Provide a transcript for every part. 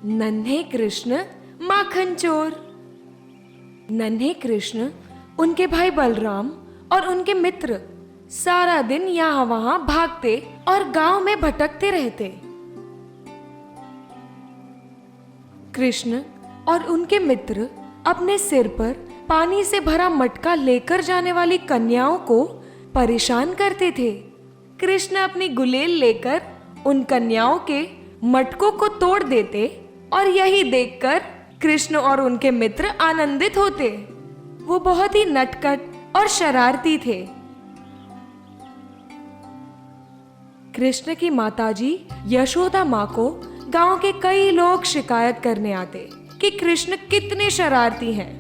नन्हे कृष्ण माखन चोर। नन्हे कृष्ण, उनके भाई बलराम और उनके मित्र सारा दिन यहाँ वहां भागते और गांव में भटकते रहते। कृष्ण और उनके मित्र अपने सिर पर पानी से भरा मटका लेकर जाने वाली कन्याओं को परेशान करते थे। कृष्ण अपनी गुलेल लेकर उन कन्याओं के मटकों को तोड़ देते और यही देखकर कृष्ण और उनके मित्र आनंदित होते। वो बहुत ही नटखट और शरारती थे। कृष्ण की माताजी यशोदा माँ को गांव के कई लोग शिकायत करने आते कि कृष्ण कितने शरारती हैं।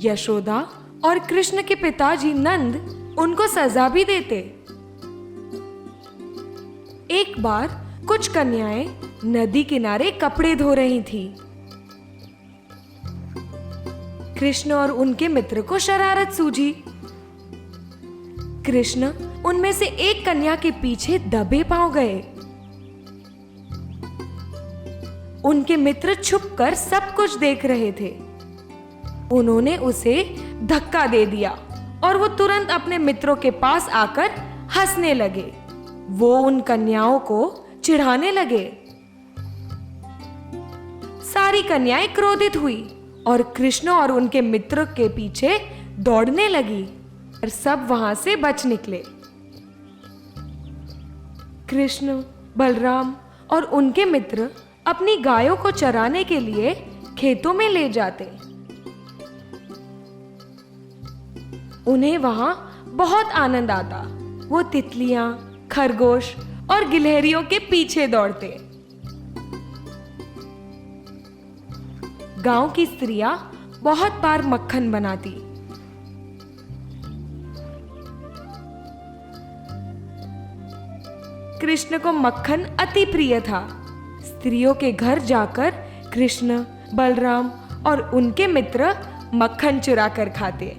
यशोदा और कृष्ण के पिताजी नंद उनको सजा भी देते। एक बार कुछ कन्याएं नदी किनारे कपड़े धो रही थीं। कृष्ण और उनके मित्र को शरारत सूझी। कृष्ण उनमें से एक कन्या के पीछे दबे पांव गए। उनके मित्र छुपकर सब कुछ देख रहे थे। उन्होंने उसे धक्का दे दिया और वो तुरंत अपने मित्रों के पास आकर हंसने लगे। वो उन कन्याओं को चिढ़ाने लगे। सारी कन्याएं क्रोधित हुई और कृष्ण और उनके मित्र के पीछे दौड़ने लगी और सब वहां से बच निकले। कृष्ण, बलराम और उनके मित्र अपनी गायों को चराने के लिए खेतों में ले जाते। उन्हें वहां बहुत आनंद आता। वो तितलियां, खरगोश और गिलहरियों के पीछे दौड़ते। गांव की स्त्रियां बहुत बार मक्खन बनाती। कृष्ण को मक्खन अति प्रिय था। स्त्रियों के घर जाकर कृष्ण, बलराम और उनके मित्र मक्खन चुरा कर खाते।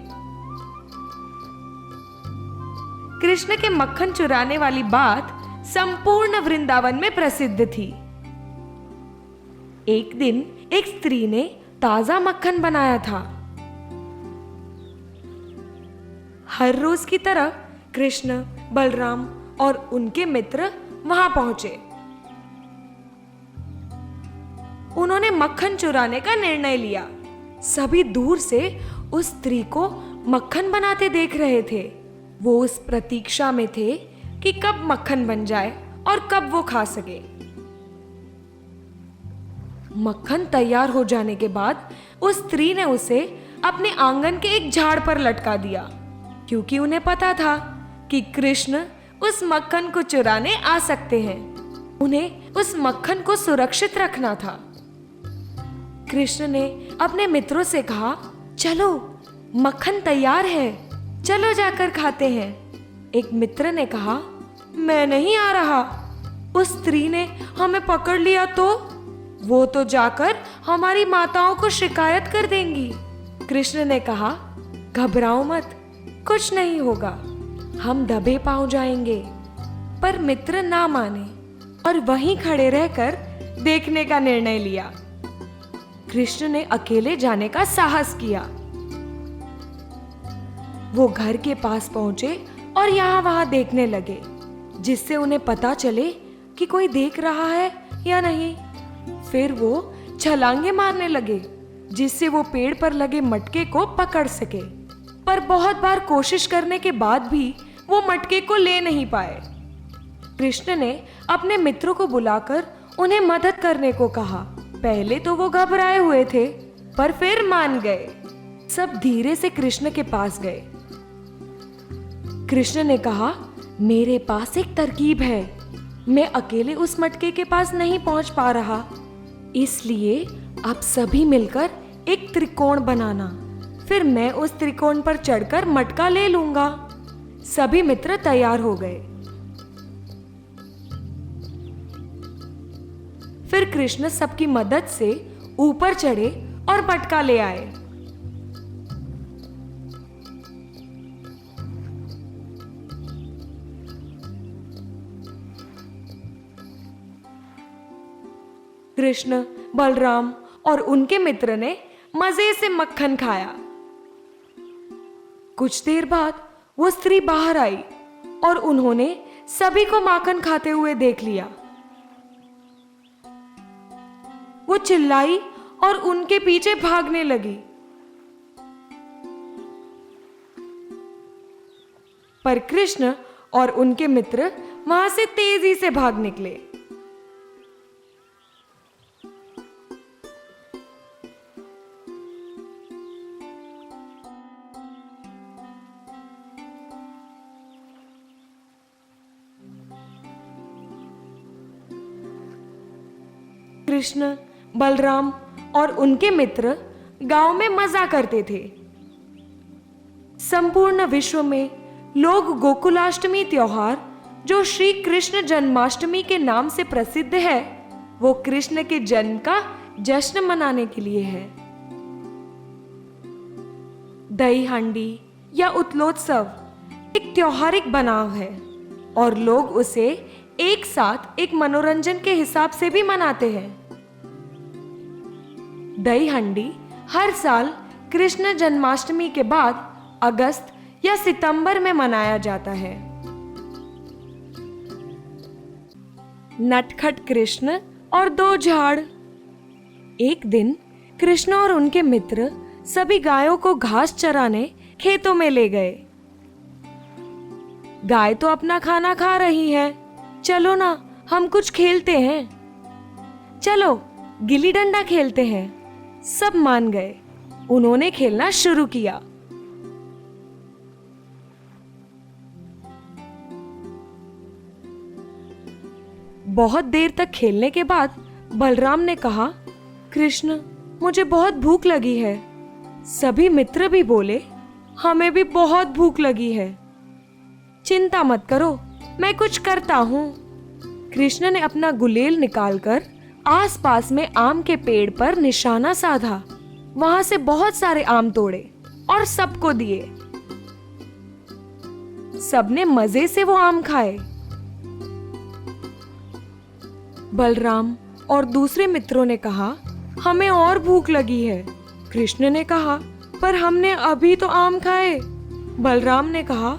कृष्ण के मक्खन चुराने वाली बात संपूर्ण वृंदावन में प्रसिद्ध थी। एक दिन एक स्त्री ने ताजा मक्खन बनाया था। हर रोज की तरह कृष्ण, बलराम और उनके मित्र वहां पहुंचे। उन्होंने मक्खन चुराने का निर्णय लिया। सभी दूर से उस स्त्री को मक्खन बनाते देख रहे थे। वो उस प्रतीक्षा में थे कि कब मक्खन बन जाए और कब वो खा सके। मक्खन तैयार हो जाने के बाद उस स्त्री ने उसे अपने आंगन के एक झाड़ पर लटका दिया, क्योंकि उन्हें पता था कि कृष्ण उस मक्खन को चुराने आ सकते हैं। उन्हें उस मक्खन को सुरक्षित रखना था। कृष्ण ने अपने मित्रों से कहा, चलो मक्खन तैयार है, चलो जाकर खाते हैं। एक मित्र ने कहा, मैं नहीं आ रहा। उस स्त्री ने हमें पकड़ लिया तो वो तो जाकर हमारी माताओं को शिकायत कर देंगी। कृष्ण ने कहा, घबराओ मत, कुछ नहीं होगा, हम दबे पांव जाएंगे। पर मित्र ना माने और वहीं खड़े रहकर देखने का निर्णय लिया। कृष्ण ने अकेले जाने का साहस किया। वो घर के पास पहुंचे और यहाँ वहां देखने लगे, जिससे उन्हें पता चले कि कोई देख रहा है या नहीं। फिर वो छलांगे मारने लगे, जिससे वो पेड़ पर लगे मटके को पकड़ सके। पर बहुत बार कोशिश करने के बाद भी वो मटके को ले नहीं पाए। कृष्ण ने अपने मित्रों को बुलाकर उन्हें मदद करने को कहा। पहले तो वो घबराए हुए थे, पर फिर मान गए। सब धीरे से कृष्ण के पास गए। कृष्ण ने कहा, मेरे पास एक तरकीब है। मैं अकेले उस मटके के पास नहीं पहुंच पा रहा, इसलिए आप सभी मिलकर एक त्रिकोण बनाना। फिर मैं उस त्रिकोण पर चढ़कर मटका ले लूंगा। सभी मित्र तैयार हो गए। फिर कृष्ण सबकी मदद से ऊपर चढ़े और मटका ले आए। कृष्ण, बलराम और उनके मित्र ने मजे से मक्खन खाया। कुछ देर बाद वो स्त्री बाहर आई और उन्होंने सभी को माखन खाते हुए देख लिया। वो चिल्लाई और उनके पीछे भागने लगी, पर कृष्ण और उनके मित्र वहां से तेजी से भाग निकले। कृष्ण, बलराम और उनके मित्र गांव में मजा करते थे। संपूर्ण विश्व में लोग गोकुलाष्टमी त्योहार, जो श्री कृष्ण जन्माष्टमी के नाम से प्रसिद्ध है, वो कृष्ण के जन्म का जश्न मनाने के लिए है। दही हांडी या उत्लोत्सव एक त्योहारिक बनाव है और लोग उसे एक साथ एक मनोरंजन के हिसाब से भी मनाते हैं। दही हांडी हर साल कृष्ण जन्माष्टमी के बाद अगस्त या सितंबर में मनाया जाता है। नटखट कृष्ण और दो झाड़। एक दिन कृष्ण और उनके मित्र सभी गायों को घास चराने खेतों में ले गए। गाय तो अपना खाना खा रही है, चलो ना हम कुछ खेलते हैं, चलो गिल्ली डंडा खेलते हैं। सब मान गए। उन्होंने खेलना शुरू किया। बहुत देर तक खेलने के बाद बलराम ने कहा, कृष्ण, मुझे बहुत भूख लगी है। सभी मित्र भी बोले, हमें भी बहुत भूख लगी है। चिंता मत करो, मैं कुछ करता हूँ। कृष्ण ने अपना गुलेल निकालकर आसपास में आम के पेड़ पर निशाना साधा। वहां से बहुत सारे आम तोड़े और सबको दिए। सबने मजे से वो आम खाए। बलराम और दूसरे मित्रों ने कहा, हमें और भूख लगी है। कृष्ण ने कहा, पर हमने अभी तो आम खाए। बलराम ने कहा,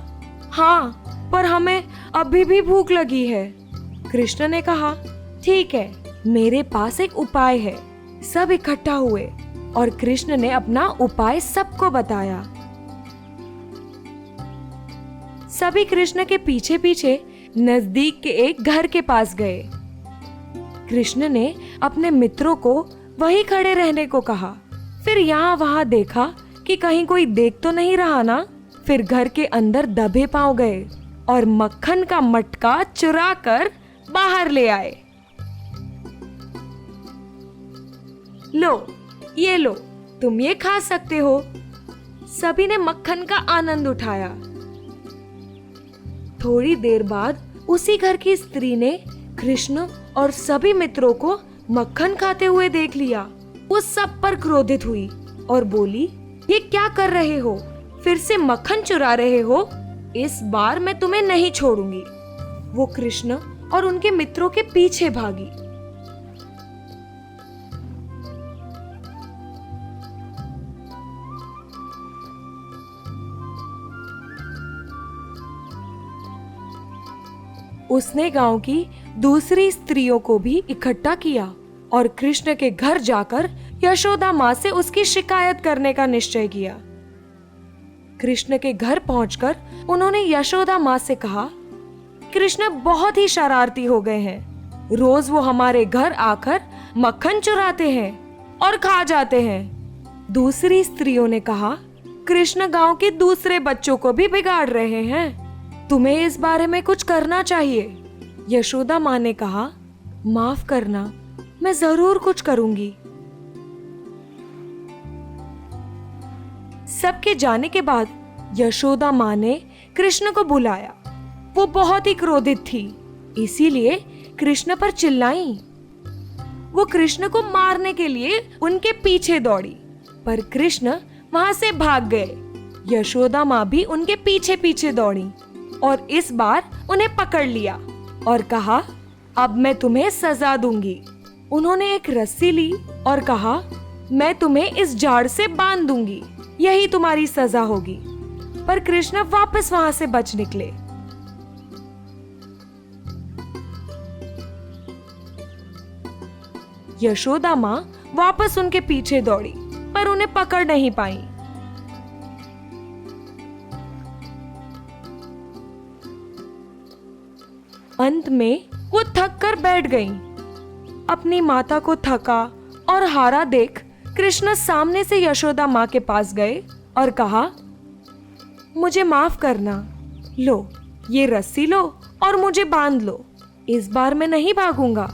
हाँ, पर हमें अभी भी भूख लगी है। कृष्ण ने कहा, ठीक है, मेरे पास एक उपाय है। सब इकट्ठा हुए और कृष्ण ने अपना उपाय सबको बताया। सभी कृष्ण के पीछे पीछे नजदीक के एक घर के पास गए। कृष्ण ने अपने मित्रों को वहीं खड़े रहने को कहा। फिर यहाँ वहां देखा कि कहीं कोई देख तो नहीं रहा ना। फिर घर के अंदर दबे पांव गए और मक्खन का मटका चुरा कर बाहर ले आए। लो, ये लो, तुम ये खा सकते हो। सभी ने मक्खन का आनंद उठाया। थोड़ी देर बाद उसी घर की स्त्री ने कृष्ण और सभी मित्रों को मक्खन खाते हुए देख लिया। वो सब पर क्रोधित हुई और बोली, ये क्या कर रहे हो? फिर से मक्खन चुरा रहे हो? इस बार मैं तुम्हें नहीं छोड़ूंगी। वो कृष्ण और उनके मित्रों के पीछे भागी। उसने गांव की दूसरी स्त्रियों को भी इकट्ठा किया और कृष्ण के घर जाकर यशोदा माँ से उसकी शिकायत करने का निश्चय किया। कृष्ण के घर पहुंचकर उन्होंने यशोदा माँ से कहा, कृष्ण बहुत ही शरारती हो गए हैं। रोज वो हमारे घर आकर मक्खन चुराते हैं और खा जाते हैं। दूसरी स्त्रियों ने कहा, कृष्ण गांव के दूसरे बच्चों को भी बिगाड़ रहे हैं। तुम्हें इस बारे में कुछ करना चाहिए। यशोदा माँ ने कहा, माफ करना, मैं जरूर कुछ करूंगी। सबके जाने के बाद यशोदा माँ ने कृष्ण को बुलाया। वो बहुत ही क्रोधित थी, इसीलिए कृष्ण पर चिल्लाई। वो कृष्ण को मारने के लिए उनके पीछे दौड़ी, पर कृष्ण वहां से भाग गए। यशोदा माँ भी उनके पीछे पीछे दौड़ी और इस बार उन्हें पकड़ लिया और कहा, अब मैं तुम्हें सजा दूंगी। उन्होंने एक रस्सी ली और कहा, मैं तुम्हें इस झाड़ से बांध दूंगी, यही तुम्हारी सजा होगी। पर कृष्ण वापस वहां से बच निकले। यशोदा माँ वापस उनके पीछे दौड़ी, पर उन्हें पकड़ नहीं पाई। अंत में वो थक कर बैठ गईं। अपनी माता को थका और हारा देख कृष्ण सामने से यशोदा माँ के पास गए और कहा, मुझे माफ करना, लो ये रस्सी लो और मुझे बांध लो, इस बार मैं नहीं भागूंगा।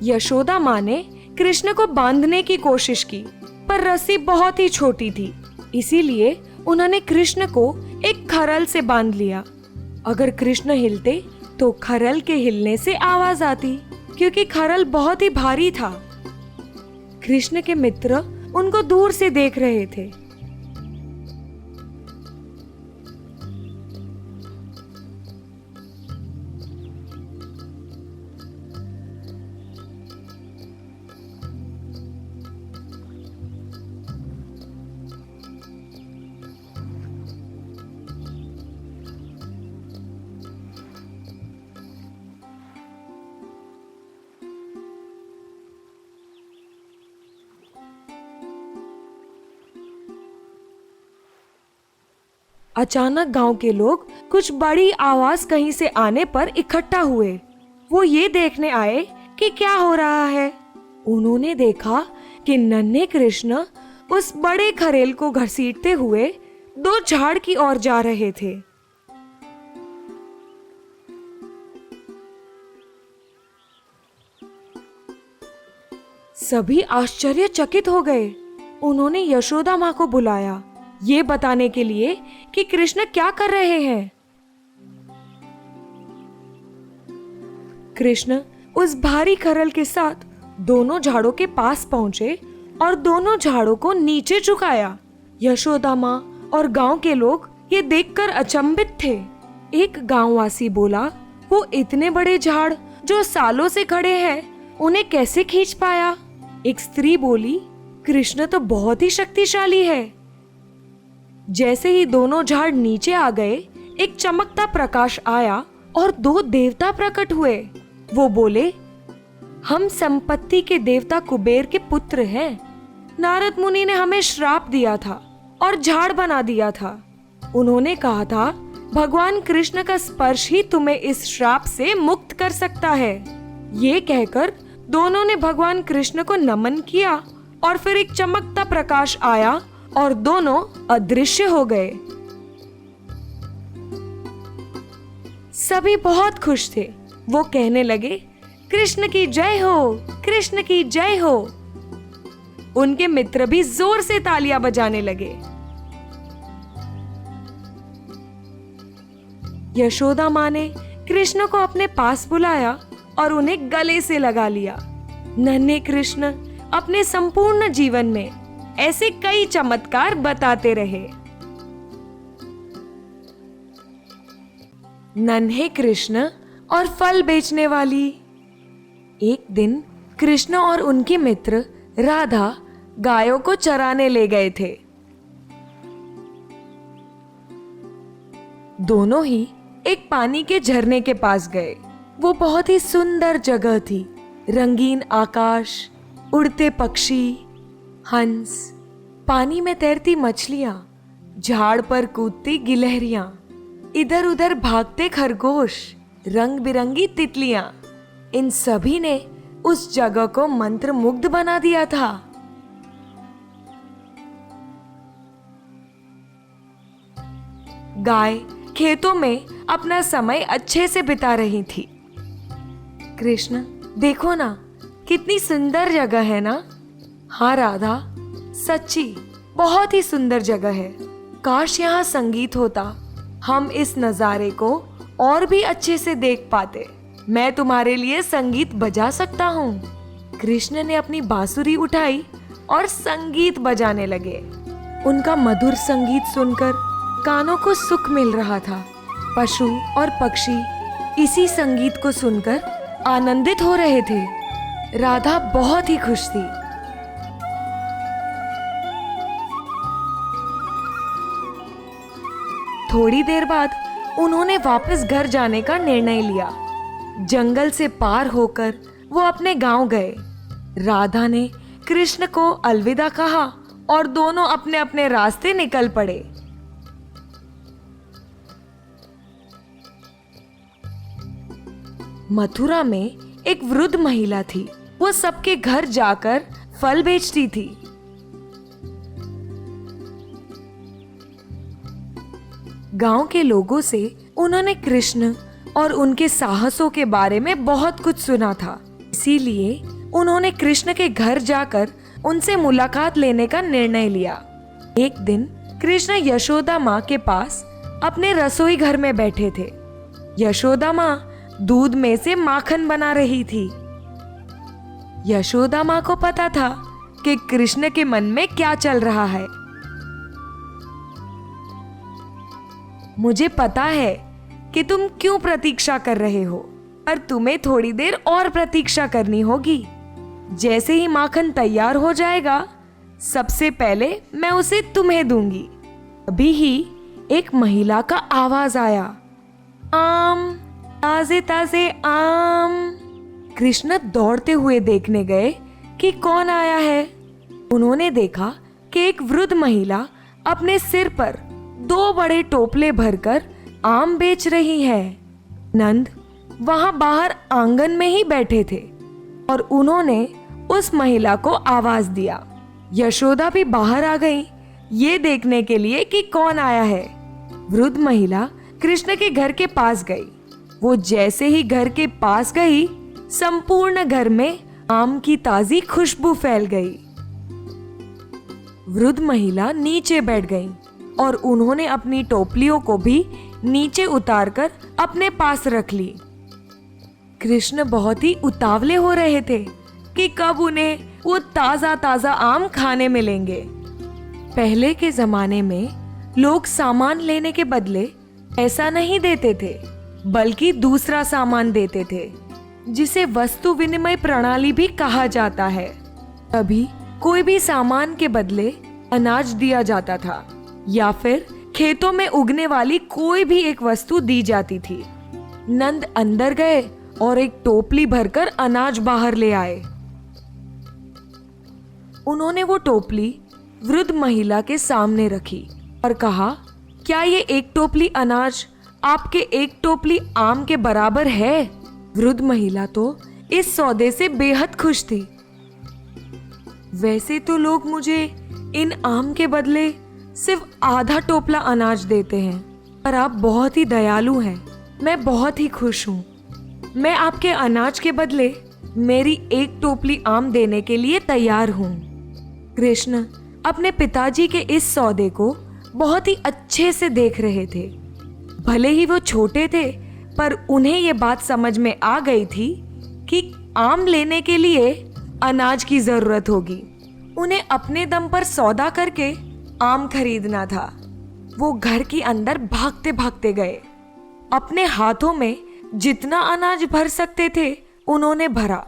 यशोदा माँ ने कृष्ण को बांधने की कोशिश की, पर रस्सी बहुत ही छोटी थी, इसीलिए उन्होंने कृष्ण को एक खरल से बांध लिया। अगर कृष्ण हिलते तो खरल के हिलने से आवाज आती, क्योंकि खरल बहुत ही भारी था। कृष्ण के मित्र उनको दूर से देख रहे थे। अचानक गांव के लोग कुछ बड़ी आवाज कहीं से आने पर इकट्ठा हुए। वो ये देखने आए कि क्या हो रहा है। उन्होंने देखा कि नन्हे कृष्ण उस बड़े खरेल को घसीटते हुए दो झाड़ की ओर जा रहे थे। सभी आश्चर्यचकित हो गए। उन्होंने यशोदा माँ को बुलाया, ये बताने के लिए कि कृष्ण क्या कर रहे हैं। कृष्ण उस भारी खरल के साथ दोनों झाड़ों के पास पहुंचे और दोनों झाड़ों को नीचे झुकाया। यशोदा माँ और गांव के लोग ये देखकर अचंभित थे। एक गांववासी बोला, वो इतने बड़े झाड़ जो सालों से खड़े हैं, उन्हें कैसे खींच पाया? एक स्त्री बोली, कृष्ण तो बहुत ही शक्तिशाली है। जैसे ही दोनों झाड़ नीचे आ गए, एक चमकता प्रकाश आया और दो देवता प्रकट हुए। वो बोले, हम संपत्ति के देवता कुबेर के पुत्र हैं। नारद मुनि ने हमें श्राप दिया था और झाड़ बना दिया था। उन्होंने कहा था, भगवान कृष्ण का स्पर्श ही तुम्हें इस श्राप से मुक्त कर सकता है। ये कहकर दोनों ने भगवान कृष्ण को नमन किया और फिर एक चमकता प्रकाश आया और दोनों अदृश्य हो गए। सभी बहुत खुश थे। वो कहने लगे, कृष्ण की जय हो, कृष्ण की जय हो। उनके मित्र भी जोर से तालियां बजाने लगे। यशोदा माँ ने कृष्ण को अपने पास बुलाया और उन्हें गले से लगा लिया। नन्हे कृष्ण अपने संपूर्ण जीवन में ऐसे कई चमत्कार बताते रहे। नन्हे कृष्ण और फल बेचने वाली। एक दिन कृष्ण और उनके मित्र राधा गायों को चराने ले गए थे। दोनों ही एक पानी के झरने के पास गए। वो बहुत ही सुंदर जगह थी। रंगीन आकाश, उड़ते पक्षी, हंस, पानी में तैरती मछलियां, झाड़ पर कूदती गिलहरियां, इधर उधर भागते खरगोश, रंग बिरंगी तितलियां, इन सभी ने उस जगह को मंत्रमुग्ध बना दिया था। गाय खेतों में अपना समय अच्छे से बिता रही थी। कृष्ण, देखो ना, कितनी सुंदर जगह है ना? हाँ राधा, सच्ची बहुत ही सुंदर जगह है। काश यहाँ संगीत होता, हम इस नजारे को और भी अच्छे से देख पाते। मैं तुम्हारे लिए संगीत बजा सकता हूँ। कृष्ण ने अपनी बांसुरी उठाई और संगीत बजाने लगे। उनका मधुर संगीत सुनकर कानों को सुख मिल रहा था। पशु और पक्षी इसी संगीत को सुनकर आनंदित हो रहे थे। राधा बहुत ही खुश थी। थोड़ी देर बाद उन्होंने वापस घर जाने का निर्णय लिया। जंगल से पार होकर वो अपने गांव गए। राधा ने कृष्ण को अलविदा कहा और दोनों अपने अपने रास्ते निकल पड़े। मथुरा में एक वृद्ध महिला थी। वो सबके घर जाकर फल बेचती थी। गांव के लोगों से उन्होंने कृष्ण और उनके साहसों के बारे में बहुत कुछ सुना था। इसीलिए उन्होंने कृष्ण के घर जाकर उनसे मुलाकात लेने का निर्णय लिया। एक दिन कृष्ण यशोदा माँ के पास अपने रसोई घर में बैठे थे। यशोदा माँ दूध में से माखन बना रही थी। यशोदा माँ को पता था कि कृष्ण के मन में क्या चल रहा है। मुझे पता है कि तुम क्यों प्रतीक्षा कर रहे हो, पर तुम्हें थोड़ी देर और प्रतीक्षा करनी होगी। जैसे ही माखन तैयार हो जाएगा, सबसे पहले मैं उसे तुम्हें दूंगी। अभी ही एक महिला का आवाज आया, आम, ताजे ताजे आम। कृष्ण दौड़ते हुए देखने गए कि कौन आया है। उन्होंने देखा कि एक वृद्ध महिला अपने सिर पर 2 बड़े टोपले भरकर आम बेच रही है। नंद वहां बाहर आंगन में ही बैठे थे और उन्होंने उस महिला को आवाज दिया। यशोदा भी बाहर आ गई ये देखने के लिए कि कौन आया है। वृद्ध महिला कृष्ण के घर के पास गई। वो जैसे ही घर के पास गई, संपूर्ण घर में आम की ताजी खुशबू फैल गई। वृद्ध महिला नीचे बैठ गई और उन्होंने अपनी टोपलियों को भी नीचे उतारकर अपने पास रख ली। कृष्ण बहुत ही उतावले हो रहे थे कि कब उन्हें वो ताजा ताजा आम खाने मिलेंगे। पहले के जमाने में लोग सामान लेने के बदले ऐसा नहीं देते थे, बल्कि दूसरा सामान देते थे, जिसे वस्तु विनिमय प्रणाली भी कहा जाता है। तभी कोई भी सामान के बदले अनाज दिया जाता था या फिर खेतों में उगने वाली कोई भी एक वस्तु दी जाती थी। नंद अंदर गए और एक टोपली भरकर अनाज बाहर ले आए। उन्होंने वो टोपली वृद्ध महिला के सामने रखी और कहा, क्या ये एक टोपली अनाज आपके एक टोपली आम के बराबर है? वृद्ध महिला तो इस सौदे से बेहद खुश थी। वैसे तो लोग मुझे इन आम के बदले सिर्फ आधा टोपला अनाज देते हैं, पर आप बहुत ही दयालु हैं। मैं बहुत ही खुश हूँ। मैं आपके अनाज के बदले मेरी एक टोपली आम देने के लिए तैयार हूँ। कृष्ण अपने पिताजी के इस सौदे को बहुत ही अच्छे से देख रहे थे। भले ही वो छोटे थे, पर उन्हें ये बात समझ में आ गई थी कि आम लेने के लिए अनाज की जरूरत होगी। उन्हें अपने दम पर सौदा करके आम खरीदना था। वो घर के अंदर भागते भागते गए। अपने हाथों में जितना अनाज भर सकते थे उन्होंने भरा।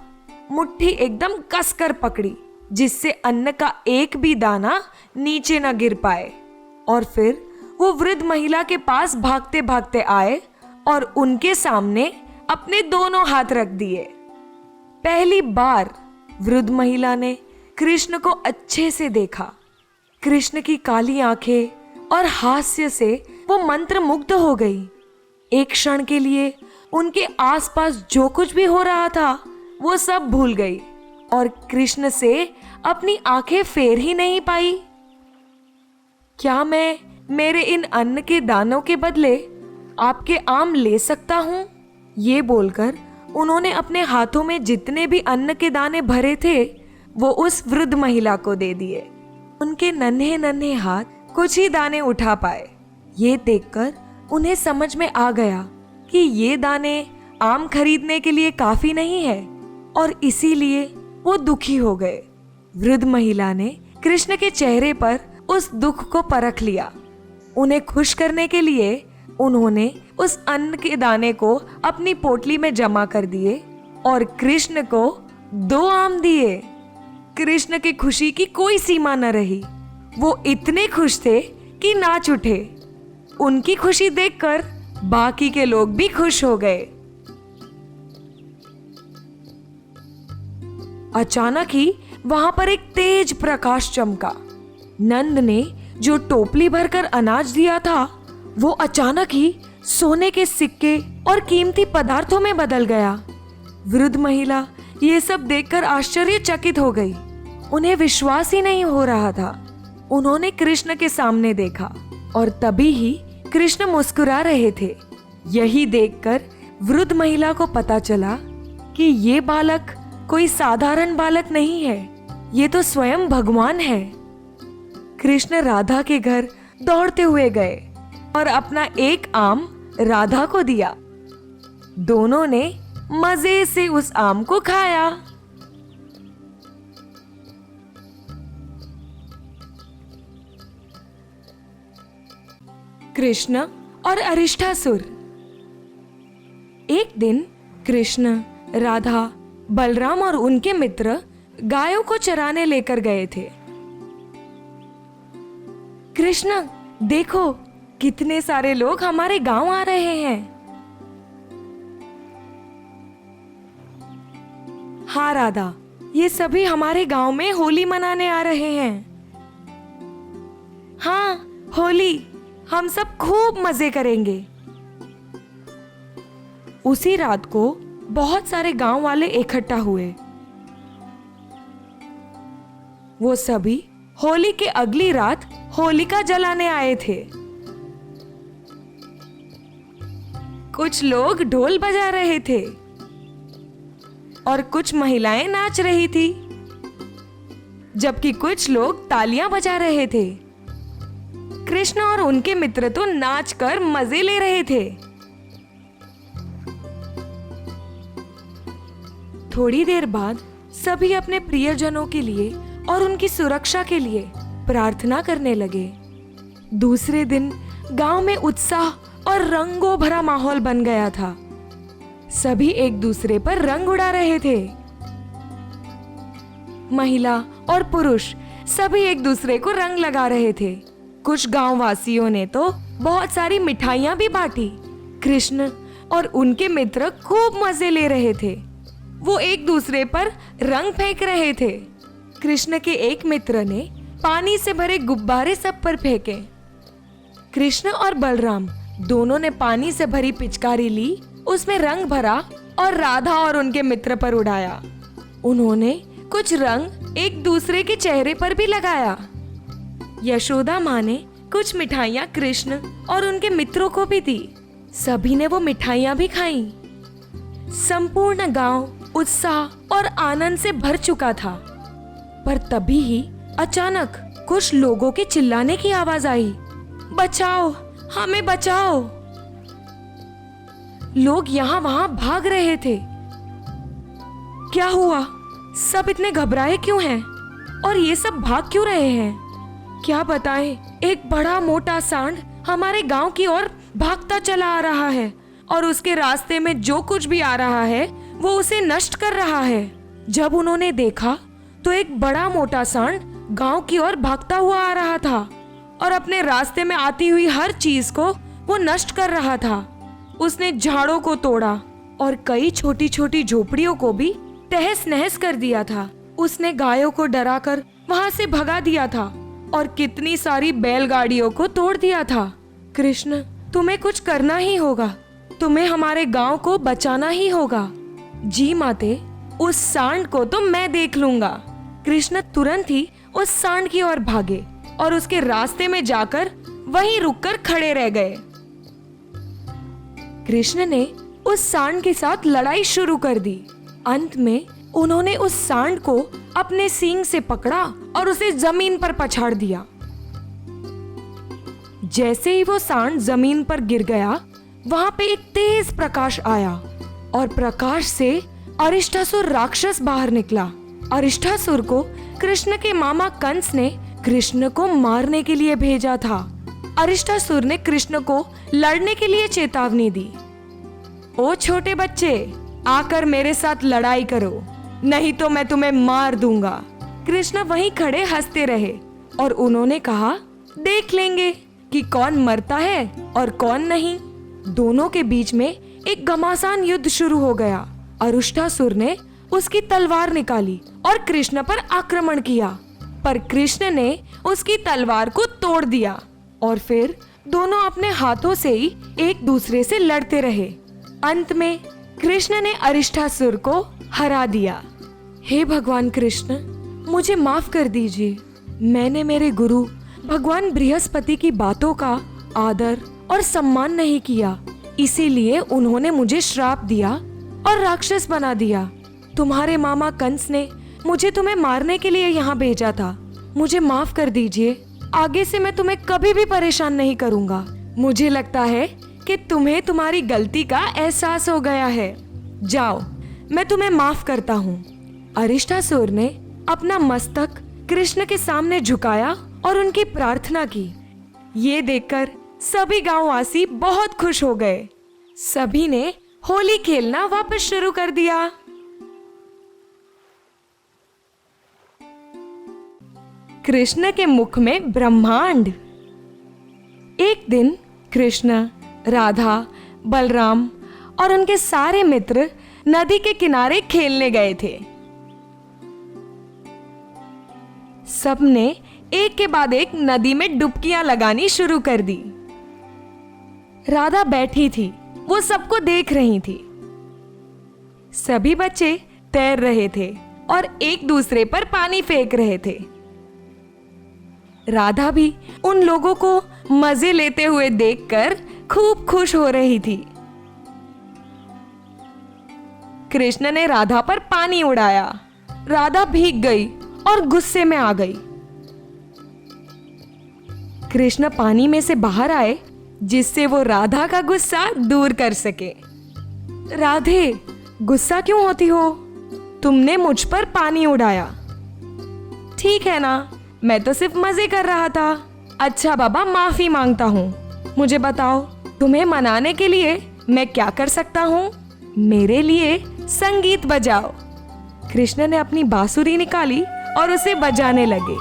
मुट्ठी एकदम कसकर पकड़ी, जिससे अन्न का एक भी दाना नीचे न गिर पाए। और फिर वो वृद्ध महिला के पास भागते भागते आए और उनके सामने अपने दोनों हाथ रख दिए। पहली बार वृद्ध महिला ने कृष्ण को अच्छे से देखा। कृष्ण की काली आंखें और हास्य से वो मंत्रमुग्ध हो गई। एक क्षण के लिए उनके आसपास जो कुछ भी हो रहा था वो सब भूल गई और कृष्ण से अपनी आंखें फेर ही नहीं पाई। क्या मैं मेरे इन अन्न के दानों के बदले आपके आम ले सकता हूँ? ये बोलकर उन्होंने अपने हाथों में जितने भी अन्न के दाने भरे थे वो उस वृद्ध महिला को दे दिए। उनके नन्हे नन्हे हाथ कुछ ही दाने उठा पाए। ये देखकर उन्हें समझ में आ गया कि ये दाने आम खरीदने के लिए काफी नहीं है और इसीलिए वो दुखी हो गए। वृद्ध महिला ने कृष्ण के चेहरे पर उस दुख को परख लिया। उन्हें खुश करने के लिए उन्होंने उस अन्न के दाने को अपनी पोटली में जमा कर दिए और कृष्ण को 2 आम दिए। कृष्ण की खुशी की कोई सीमा न रही। वो इतने खुश थे कि नाच उठे। उनकी खुशी देखकर बाकी के लोग भी खुश हो गए। अचानक ही वहां पर एक तेज प्रकाश चमका। नंद ने जो टोपली भरकर अनाज दिया था वो अचानक ही सोने के सिक्के और कीमती पदार्थों में बदल गया। वृद्ध महिला ये सब देखकर आश्चर्यचकित हो गई। उन्हें विश्वास ही नहीं हो रहा था। उन्होंने कृष्ण के सामने देखा और तभी ही कृष्ण मुस्कुरा रहे थे। यही देखकर वृद्ध महिला को पता चला कि ये बालक कोई साधारण बालक नहीं है, ये तो स्वयं भगवान है। कृष्ण राधा के घर दौड़ते हुए गए और अपना एक आम राधा को दिया। दोनों ने मजे से उस आम को खाया। कृष्ण और अरिष्टासुर। एक दिन कृष्ण, राधा, बलराम और उनके मित्र गायों को चराने लेकर गए थे। कृष्ण, देखो कितने सारे लोग हमारे गांव आ रहे हैं। हाँ राधा, ये सभी हमारे गांव में होली मनाने आ रहे हैं। हाँ, होली, हम सब खूब मजे करेंगे। उसी रात को बहुत सारे गांव वाले इकट्ठा हुए। वो सभी होली के अगली रात होलिका जलाने आए थे। कुछ लोग ढोल बजा रहे थे और कुछ महिलाएं नाच रही थी, जबकि कुछ लोग तालियां बजा रहे थे। कृष्ण और उनके मित्र तो नाचकर मजे ले रहे थे। थोड़ी देर बाद सभी अपने प्रियजनों के लिए और उनकी सुरक्षा के लिए प्रार्थना करने लगे। दूसरे दिन गांव में उत्साह और रंगों भरा माहौल बन गया था। सभी एक दूसरे पर रंग उड़ा रहे थे। महिला और पुरुष सभी एक दूसरे को रंग लगा रहे थे। कुछ गांव वासियों ने तो बहुत सारी मिठाइयां भी बांटी। कृष्ण और उनके मित्र खूब मजे ले रहे थे। वो एक दूसरे पर रंग फेंक रहे थे। कृष्ण के एक मित्र ने पानी से भरे गुब्बारे सब पर फेंके। कृष्ण और बलराम दोनों ने पानी से भरी पिचकारी ली, उसमें रंग भरा और राधा और उनके मित्र पर उड़ाया। उन्होंने कुछ रंग एक दूसरे के चेहरे पर भी लगाया। यशोदा माँ ने कुछ मिठाइयाँ कृष्ण और उनके मित्रों को भी दी। सभी ने वो मिठाइयाँ भी खाईं। संपूर्ण गांव उत्साह और आनंद से भर चुका था। पर तभी ही अचानक कुछ लोगों के चिल्लाने की आवाज आई। बचाओ, हमें बचाओ। लोग यहाँ वहां भाग रहे थे। क्या हुआ? सब इतने घबराए क्यों हैं? और ये सब भाग क्यों रहे हैं? क्या बताएं, एक बड़ा मोटा सांड हमारे गांव की ओर भागता चला आ रहा है और उसके रास्ते में जो कुछ भी आ रहा है वो उसे नष्ट कर रहा है। जब उन्होंने देखा तो एक बड़ा मोटा सांड गांव की ओर भागता हुआ आ रहा था और अपने रास्ते में आती हुई हर चीज को वो नष्ट कर रहा था। उसने झाड़ों को तोड़ा और कई छोटी छोटी झोपड़ियों को भी तहस नहस कर दिया था। उसने गायों को डराकर वहां से भगा दिया था और कितनी सारी बैलगाड़ियों को तोड़ दिया था। कृष्ण, तुम्हें कुछ करना ही होगा। तुम्हें हमारे गांव को बचाना ही होगा। जी माते, उस सांड को तो मैं देख लूंगा। कृष्ण तुरंत ही उस सांड की ओर भागे और उसके रास्ते में जाकर वहीं रुककर खड़े रह गए। कृष्ण ने उस सांड के साथ लड़ाई शुरू कर दी। अंत में उन्होंने उस सांड को अपने सींग से पकड़ा और उसे जमीन पर पछाड़ दिया। जैसे ही वो सांड जमीन पर गिर गया, वहां पे एक तेज प्रकाश आया और प्रकाश से अरिष्टासुर राक्षस बाहर निकला। अरिष्टासुर को कृष्ण के मामा कंस ने कृष्ण को मारने के लिए भेजा था। अरिष्टासुर ने कृष्ण को लड़ने के लिए चेतावनी दी। ओ छोटे बच्चे, आकर मेरे साथ लड़ाई करो, नहीं तो मैं तुम्हें मार दूंगा। कृष्ण वहीं खड़े हंसते रहे और उन्होंने कहा, देख लेंगे कि कौन मरता है और कौन नहीं। दोनों के बीच में एक घमासान युद्ध शुरू हो गया। अरिष्टासुर ने उसकी तलवार निकाली और कृष्ण पर आक्रमण किया, पर कृष्ण ने उसकी तलवार को तोड़ दिया और फिर दोनों अपने हाथों से ही एक दूसरे से लड़ते रहे। अंत में कृष्ण ने अरिष्टासुर को हरा दिया। हे भगवान कृष्ण, मुझे माफ कर दीजिए। मैंने मेरे गुरु भगवान बृहस्पति की बातों का आदर और सम्मान नहीं किया, इसीलिए उन्होंने मुझे श्राप दिया और राक्षस बना दिया। तुम्हारे मामा कंस ने मुझे तुम्हें मारने के लिए यहाँ भेजा था। मुझे माफ कर दीजिए। आगे से मैं तुम्हें कभी भी परेशान नहीं करूँगा। मुझे लगता है कि तुम्हें तुम्हारी गलती का एहसास हो गया है। जाओ, मैं तुम्हें माफ करता हूँ। अरिष्टासुर ने अपना मस्तक कृष्ण के सामने झुकाया और उनकी प्रार्थना की। ये देखकर सभी गांववासी बहुत खुश हो गए। सभी ने होली खेलना वापस शुरू कर दिया। कृष्ण के मुख में ब्रह्मांड। एक दिन कृष्ण, राधा, बलराम और उनके सारे मित्र नदी के किनारे खेलने गए थे। सबने एक के बाद एक नदी में डुबकियां लगानी शुरू कर दी। राधा बैठी थी, वो सबको देख रही थी। सभी बच्चे तैर रहे थे और एक दूसरे पर पानी फेंक रहे थे। राधा भी उन लोगों को मजे लेते हुए देखकर खूब खुश हो रही थी। कृष्ण ने राधा पर पानी उड़ाया। राधा भीग गई और गुस्से में आ गई। कृष्ण पानी में से बाहर आए जिससे वो राधा का गुस्सा दूर कर सके। राधे, गुस्सा क्यों होती हो? तुमने मुझ पर पानी उड़ाया। ठीक है ना, मैं तो सिर्फ मजे कर रहा था। अच्छा बाबा, माफी मांगता हूँ। मुझे बताओ, तुम्हें मनाने के लिए मैं क्या कर सकता हूँ? मेरे लिए संगीत बजाओ। कृष्ण ने अपनी बांसुरी निकाली और उसे बजाने लगे।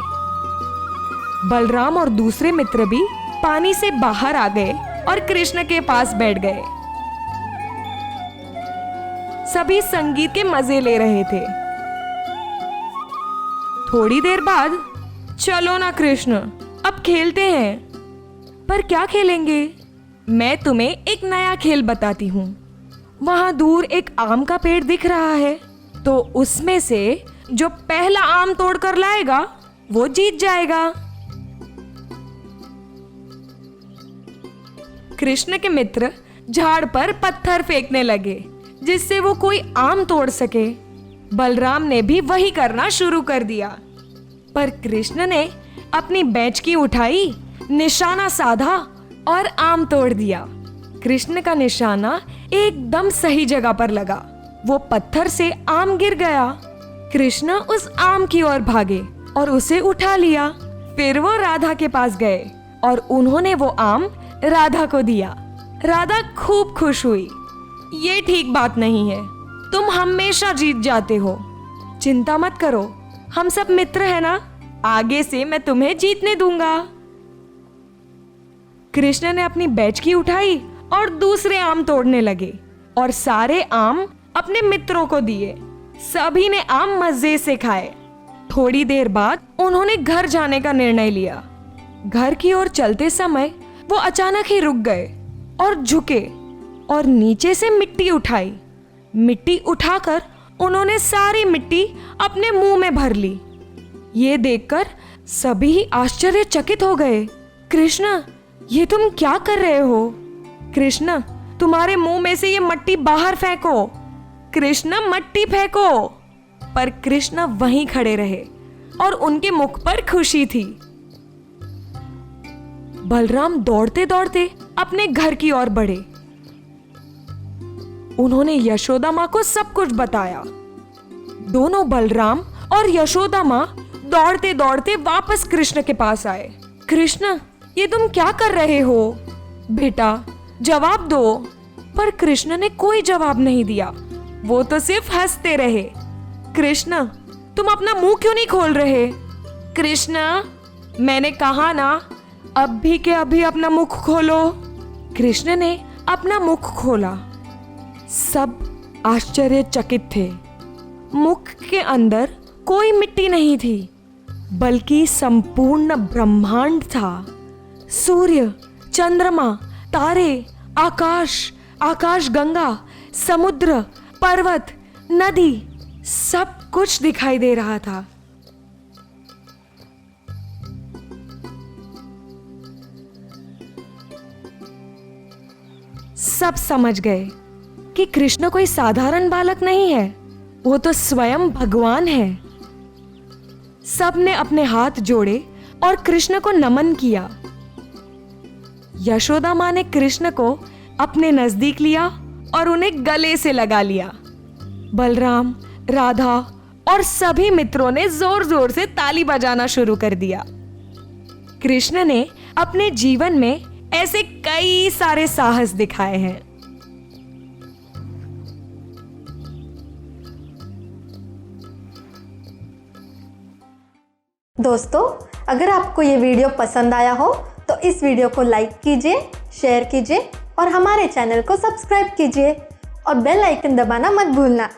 बलराम और दूसरे मित्र भी पानी से बाहर आ गए और कृष्ण के पास बैठ गए। सभी संगीत के मजे ले रहे थे। थोड़ी देर बाद, चलो ना कृष्ण, अब खेलते हैं। पर क्या खेलेंगे? मैं तुम्हें एक नया खेल बताती हूँ। वहां दूर एक आम का पेड़ दिख रहा है, तो उसमें से जो पहला आम तोड़ कर लाएगा वो जीत जाएगा। कृष्ण के मित्र झाड़ पर पत्थर फेंकने लगे जिससे वो कोई आम तोड़ सके। बलराम ने भी वही करना शुरू कर दिया, पर कृष्ण ने अपनी बैचकी उठाई, निशाना साधा और आम तोड़ दिया। कृष्ण का निशाना एकदम सही जगह पर लगा। वो पत्थर से आम गिर गया। कृष्ण उस आम की ओर भागे और उसे उठा लिया। फिर वो राधा के पास गए और उन्होंने वो आम राधा को दिया। राधा खूब खुश हुई। ये ठीक बात नहीं है, तुम हमेशा जीत जाते हो। चिंता मत करो, हम सब मित्र हैं ना, आगे से मैं तुम्हें जीतने दूंगा। कृष्ण ने अपनी बैचकी उठाई और दूसरे आम तोड़ने लगे और सारे आम अपने मित्रों को दिए। सभी ने आम मजे से खाए। थोड़ी देर बाद उन्होंने घर जाने का निर्णय लिया। घर की ओर चलते समय वो अचानक ही रुक गए और झुके और नीचे से मिट्टी उठाई। मिट्टी उठाकर उन्होंने सारी मिट्टी अपने मुंह में भर ली। ये देखकर सभी ही आश्चर्यचकित हो गए। कृष्ण, ये तुम क्या कर रहे हो? कृष्ण, तुम्हारे मुंह में से ये मट्टी बाहर फेंको। कृष्ण, मट्टी फेंको। पर कृष्ण वहीं खड़े रहे और उनके मुख पर खुशी थी। बलराम दौड़ते दौड़ते अपने घर की ओर बढ़े। उन्होंने यशोदा माँ को सब कुछ बताया। दोनों बलराम और यशोदा माँ दौड़ते दौड़ते वापस कृष्ण के पास आए। कृष्ण, ये तुम क्या कर रहे हो? बेटा, जवाब दो। पर कृष्ण ने कोई जवाब नहीं दिया। वो तो सिर्फ हंसते रहे। कृष्ण, तुम अपना मुंह क्यों नहीं खोल रहे? कृष्ण, मैंने कहा ना, अभी के अभी अपना मुख खोलो। कृष्ण ने अपना मुख खोला। सब आश्चर्यचकित थे। मुख के अंदर कोई मिट्टी नहीं थी, बल्कि संपूर्ण ब्रह्मांड था। सूर्य, चंद्रमा, तारे, आकाश, आकाशगंगा, समुद्र, पर्वत, नदी, सब कुछ दिखाई दे रहा था। सब समझ गए कि कृष्ण कोई साधारण बालक नहीं है, वो तो स्वयं भगवान है। सब ने अपने हाथ जोड़े और कृष्ण को नमन किया। यशोदा माँ ने कृष्ण को अपने नजदीक लिया और उन्हें गले से लगा लिया। बलराम, राधा और सभी मित्रों ने जोर जोर से ताली बजाना शुरू कर दिया। कृष्ण ने अपने जीवन में ऐसे कई सारे साहस दिखाए हैं। दोस्तों, अगर आपको ये वीडियो पसंद आया हो तो इस वीडियो को लाइक कीजिए, शेयर कीजिए और हमारे चैनल को सब्सक्राइब कीजिए और बेल आइकन दबाना मत भूलना।